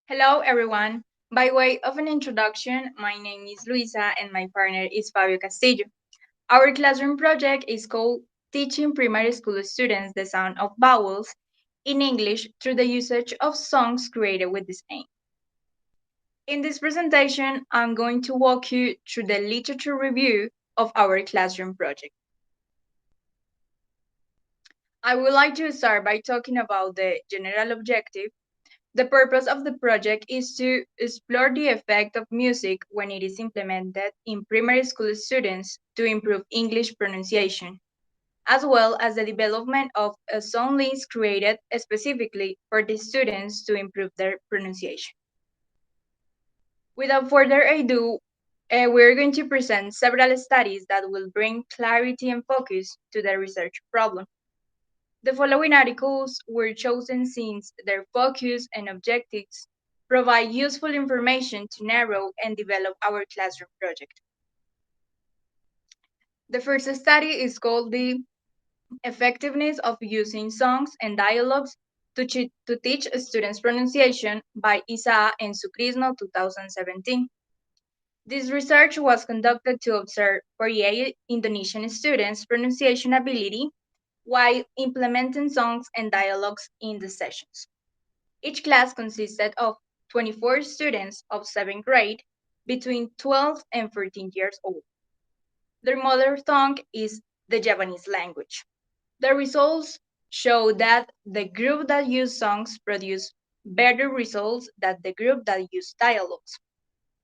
Hello, everyone. By way of an introduction, my name is Luisa and my partner is Fabio Castillo. Our classroom project is called Teaching Primary School Students the Sound of Vowels in English through the usage of songs created with this aim. In this presentation, I'm going to walk you through the literature review of our classroom project. I would like to start by talking about the general objective. The purpose of the project is to explore the effect of music when it is implemented in primary school students to improve English pronunciation, as well as the development of a song list created specifically for the students to improve their pronunciation. Without further ado, we're going to present several studies that will bring clarity and focus to the research problem. The following articles were chosen since their focus and objectives provide useful information to narrow and develop our classroom project. The first study is called the Effectiveness of Using Songs and Dialogues to Teach Students Pronunciation by Isa and Sucrisno 2017. This research was conducted to observe 48 Indonesian students' pronunciation ability while implementing songs and dialogues in the sessions. Each class consisted of 24 students of 7th grade between 12 and 14 years old. Their mother tongue is the Japanese language. The results show that the group that used songs produced better results than the group that used dialogues.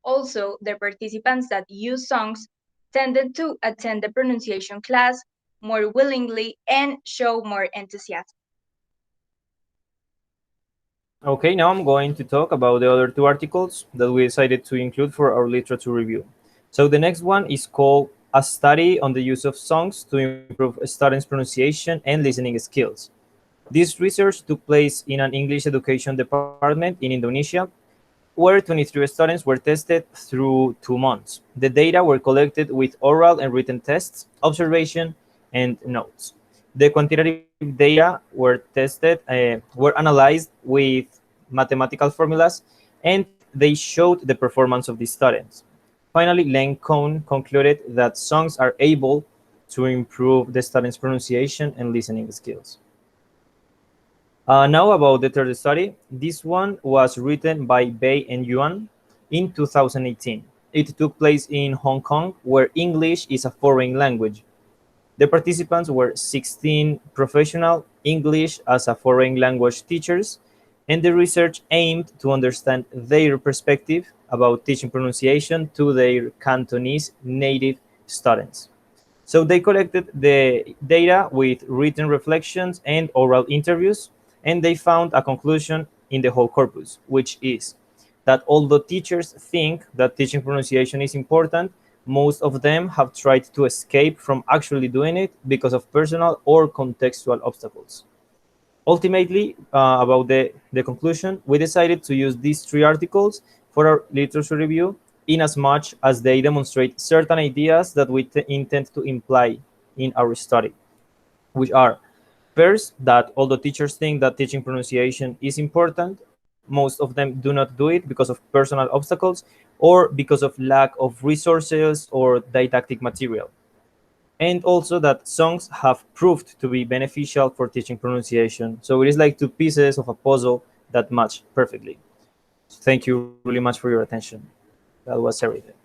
Also, the participants that used songs tended to attend the pronunciation class more willingly and show more enthusiasm. Okay, now I'm going to talk about the other two articles that we decided to include for our literature review. So the next one is called A Study on the Use of Songs to Improve Students' Pronunciation and Listening Skills. This research took place in an English education department in Indonesia, where 23 students were tested through 2 months. The data were collected with oral and written tests, observation, and notes. The quantitative data were analyzed with mathematical formulas, and they showed the performance of the students. Finally, Len Cohn concluded that songs are able to improve the students' pronunciation and listening skills. Now about the third study. This one was written by Bei and Yuan in 2018. It took place in Hong Kong, where English is a foreign language. The participants were 16 professional English as a foreign language teachers, and the research aimed to understand their perspective about teaching pronunciation to their Cantonese native students. So they collected the data with written reflections and oral interviews, and they found a conclusion in the whole corpus, which is that although teachers think that teaching pronunciation is important, most of them have tried to escape from actually doing it because of personal or contextual obstacles. Ultimately, about the conclusion, we decided to use these three articles for our literature review in as much as they demonstrate certain ideas that we intend to imply in our study, which are first, that although teachers think that teaching pronunciation is important, most of them do not do it because of personal obstacles or because of lack of resources or didactic material. And also that songs have proved to be beneficial for teaching pronunciation. So it is like two pieces of a puzzle that match perfectly. Thank you really much for your attention. That was everything.